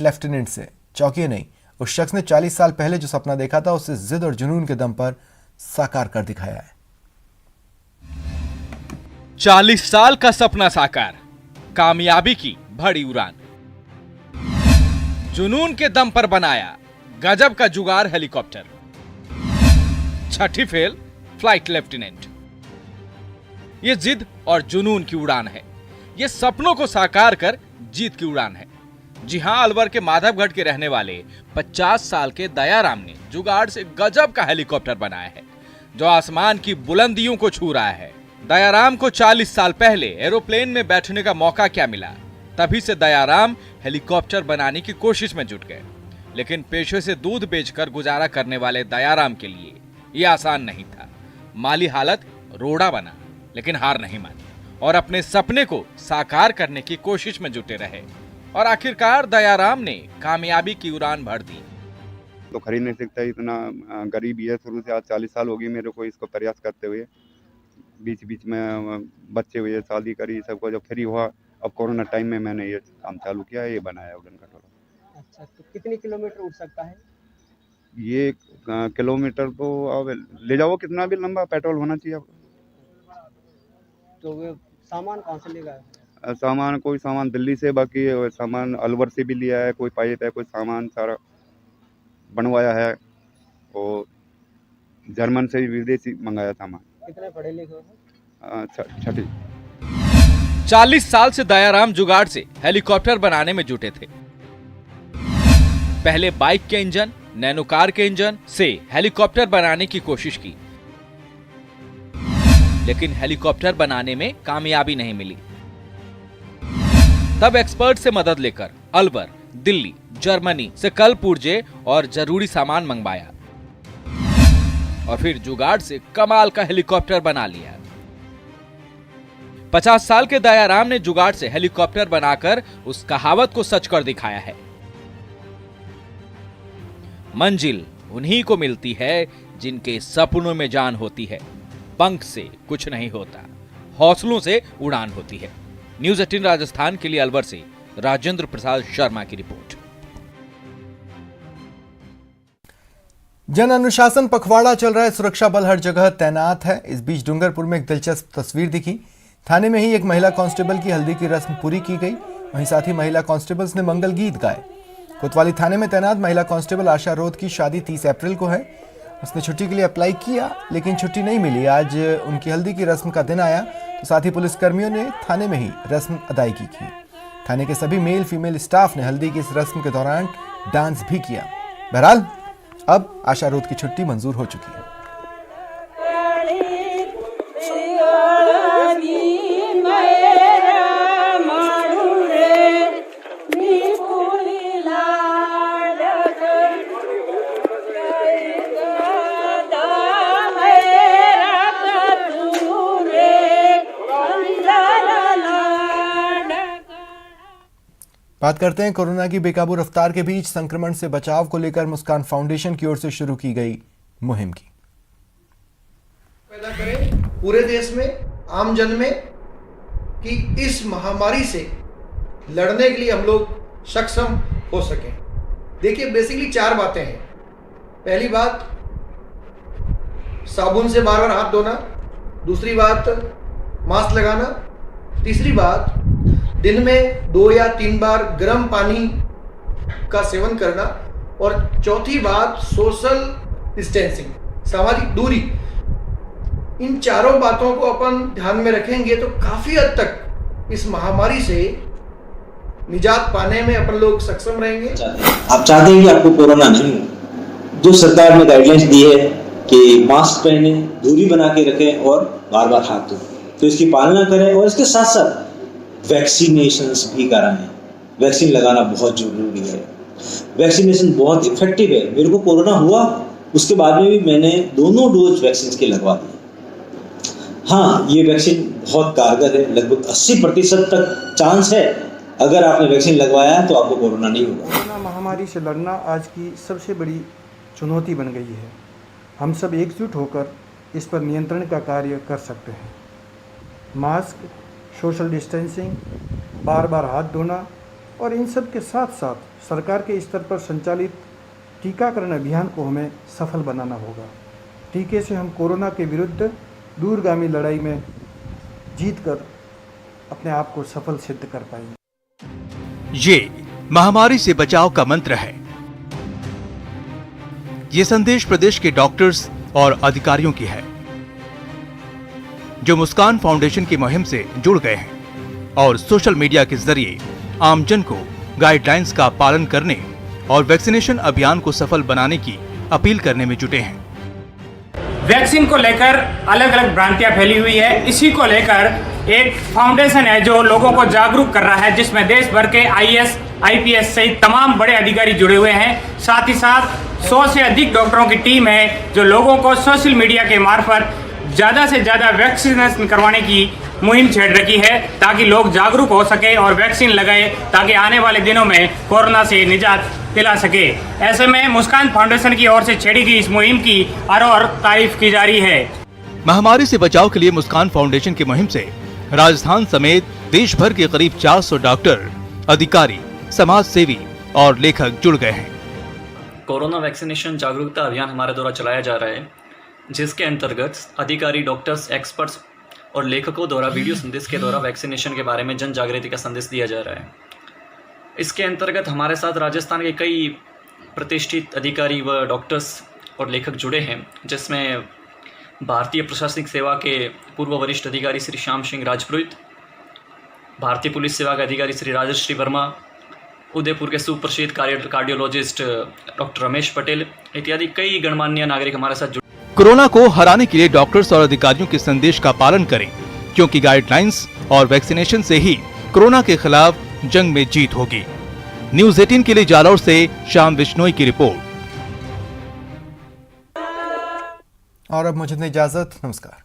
Lieutenant से चौंकिए नहीं, उस शख्स ने 40 साल पहले जो सपना देखा था उसे जिद और जुनून के दम पर साकार कर दिखाया है। 40 साल का सपना साकार, कामयाबी की बड़ी उड़ान, जुनून के दम पर बनाया गजब का जुगाड़ हेलीकॉप्टर, छठी फेल फ्लाइट लेफ्टिनेंट। ये जिद और जुनून की उड़ान है, ये सपनों को साकार कर जीत की उड़ान है। जी हां, अलवर के माधवगढ़ के रहने वाले 50 साल के दयाराम ने जुगाड़ से गजब का हेलीकॉप्टर बनाया है जो आसमान की बुलंदियों को छू रहा है। दयाराम को 40 साल पहले एरोप्लेन में बैठने का मौका क्या मिला, तभी से दयाराम हेलीकॉप्टर बनाने की कोशिश में जुट गए। लेकिन पेशे से दूध बेचकर गुजारा करने वाले दयाराम के लिए यह आसान नहीं था। माली हालत रोड़ा बना, लेकिन हार नहीं मानी और अपने सपने को साकार करने की कोशिश में जुटे रहे और आखिरकार दयाराम ने कामयाबी की उड़ान भर दी। तो खरीद नहीं सकता, इतना गरीबी है शुरू से। आज 40 साल हो गई मेरे को इसको प्रयास करते हुए। बीच बीच में बच्चे हुए, शादी करी, सबको जब फ्री हुआ, अब कोरोना टाइम में मैंने ये काम चालू किया, ये बनाया उड़न खटोला। अच्छा, तो कितनी किलोमीटर उड़ सकता है ये? किलोमीटर तो अब ले जाओ, कितना भी लंबा पेट्रोल होना चाहिए। तो वो सामान कहाँ से लेगा? सामान कोई सामान दिल्ली से, बाकी सामान अलवर से भी लिया है, कोई पाइप है, कोई सामान सारा बनवाया है और जर्मन से भी विदेशी मंगाया सामान। कितने पढ़े लिखे हो? छठी। 40 साल से दयाराम जुगाड़ से हेलीकॉप्टर बनाने में जुटे थे। पहले बाइक के इंजन, नैनो कार के इंजन से हेलीकॉप्टर बनाने की कोशिश की, लेकिन हेलीकॉप्टर बनाने में कामयाबी नहीं मिली। तब एक्सपर्ट से मदद लेकर अलवर, दिल्ली, जर्मनी से कल पुर्जे और जरूरी सामान मंगवाया और फिर जुगाड़ से कमाल का हेलीकॉप्टर बना लिया। 50 साल के दयाराम ने जुगाड़ से हेलीकॉप्टर बनाकर उस कहावत को सच कर दिखाया है, मंजिल उन्हीं को मिलती है जिनके सपनों में जान होती है। पंख से कुछ नहीं होता, हौसलों से उड़ान होती है। न्यूज़ 18 राजस्थान के लिए अलवर से राजेंद्र प्रसाद शर्मा की रिपोर्ट। जन अनुशासन पखवाड़ा चल रहा है, सुरक्षा बल हर जगह तैनात है। इस बीच डूंगरपुर में एक दिलचस्प तस्वीर दिखी। थाने में ही एक महिला कांस्टेबल की हल्दी की रस्म पूरी की गई, वहीं साथ ही महिला कांस्टेबल्स ने मंगल गीत गाए। कोतवाली थाने में तैनात महिला कांस्टेबल आशा रोध की शादी 30 अप्रैल को है। उसने छुट्टी के लिए अप्लाई किया, लेकिन छुट्टी नहीं मिली। आज उनकी हल्दी की रस्म का दिन आया तो साथ ही पुलिसकर्मियों ने थाने में ही रस्म अदायगी की। थाने के सभी मेल फीमेल स्टाफ ने हल्दी की इस रस्म के दौरान डांस भी किया। बहरहाल अब आशा रोध की छुट्टी मंजूर हो चुकी है। बात करते हैं कोरोना की बेकाबू रफ्तार के बीच संक्रमण से बचाव को लेकर मुस्कान फाउंडेशन की ओर से शुरू की गई मुहिम की। पैदा करें पूरे देश में, आम जन में, कि इस महामारी से लड़ने के लिए हम लोग सक्षम हो सकें। देखिए, बेसिकली 4 बातें हैं। पहली बात, साबुन से बार बार हाथ धोना। दूसरी बात, मास्क लगाना। तीसरी बात, दिन में 2 या 3 बार गर्म पानी का सेवन करना। और चौथी बात, सोशल डिस्टेंसिंग, सामाजिक दूरी। इन चारों बातों को अपन ध्यान में रखेंगे तो काफी हद तक इस महामारी से निजात पाने में अपन लोग सक्षम रहेंगे। आप चाहते हैं कि आपको कोरोना नहीं हो, जो सरकार ने गाइडलाइंस दी है कि मास्क पहने, दूरी बना के रखें और बार बार हाथ धोएं, तो इसकी पालना करें और इसके साथ साथ वैक्सीनेशंस भी कराएं। वैक्सीन लगाना बहुत जरूरी है। वैक्सीनेशन बहुत इफेक्टिव है। मेरे को कोरोना हुआ, उसके बाद में भी मैंने दोनों डोज वैक्सीन के लगवा दिए। हाँ, ये वैक्सीन बहुत कारगर है। लगभग 80% तक चांस है, अगर आपने वैक्सीन लगवाया है तो आपको कोरोना नहीं होगा। कोरोना महामारी से लड़ना आज की सबसे बड़ी चुनौती बन गई है। हम सब एकजुट होकर इस पर नियंत्रण का कार्य कर सकते हैं। मास्क, सोशल डिस्टेंसिंग, बार बार हाथ धोना, और इन सब के साथ साथ सरकार के स्तर पर संचालित टीकाकरण अभियान को हमें सफल बनाना होगा। टीके से हम कोरोना के विरुद्ध दूरगामी लड़ाई में जीतकर अपने आप को सफल सिद्ध कर पाएंगे। ये महामारी से बचाव का मंत्र है। ये संदेश प्रदेश के डॉक्टर्स और अधिकारियों की है, जो मुस्कान फाउंडेशन की मुहिम से जुड़ गए हैं और सोशल मीडिया के जरिए आमजन को गाइडलाइंस का पालन करने और वैक्सीनेशन अभियान को सफल बनाने की अपील करने में जुटे हैं। वैक्सीन को लेकर अलग अलग भ्रांतियां फैली हुई है। इसी को लेकर एक फाउंडेशन है जो लोगों को जागरूक कर रहा है, जिसमें देश भर के आईएएस, आईपीएस सहित तमाम बड़े अधिकारी जुड़े हुए हैं। साथ ही साथ 100 से अधिक डॉक्टरों की टीम है जो लोगों को सोशल मीडिया के मार्फत ज़्यादा से ज़्यादा वैक्सीनेशन करवाने की मुहिम छेड़ रखी है, ताकि लोग जागरूक हो सके और वैक्सीन लगाए, ताकि आने वाले दिनों में कोरोना से निजात दिला सके। ऐसे में मुस्कान फाउंडेशन की ओर से छेड़ी गई इस मुहिम की और तारीफ की जा रही है। महामारी से बचाव के लिए मुस्कान फाउंडेशन की मुहिम से राजस्थान समेत देश भर के करीब 400 डॉक्टर, अधिकारी, समाज सेवी और लेखक जुड़ गए हैं। कोरोना वैक्सीनेशन जागरूकता अभियान हमारे द्वारा चलाया जा रहा है, जिसके अंतर्गत अधिकारी, डॉक्टर्स, एक्सपर्ट्स और लेखकों द्वारा वीडियो संदेश के द्वारा वैक्सीनेशन के बारे में जन जागृति का संदेश दिया जा रहा है। इसके अंतर्गत हमारे साथ राजस्थान के कई प्रतिष्ठित अधिकारी व डॉक्टर्स और लेखक जुड़े हैं, जिसमें भारतीय प्रशासनिक सेवा के पूर्व वरिष्ठ अधिकारी श्री श्याम सिंह राजपुरोहित, भारतीय पुलिस सेवा के अधिकारी श्री राजश्री वर्मा, उदयपुर के सुप्रसिद्ध कार्डियोलॉजिस्ट डॉक्टर रमेश पटेल इत्यादि कई गणमान्य नागरिक हमारे साथ जुड़े। कोरोना को हराने के लिए डॉक्टर्स और अधिकारियों के संदेश का पालन करें, क्योंकि गाइडलाइंस और वैक्सीनेशन से ही कोरोना के खिलाफ जंग में जीत होगी। न्यूज़ 18 के लिए जालौर से श्याम बिश्नोई की रिपोर्ट। और अब मुझे इजाजत, नमस्कार।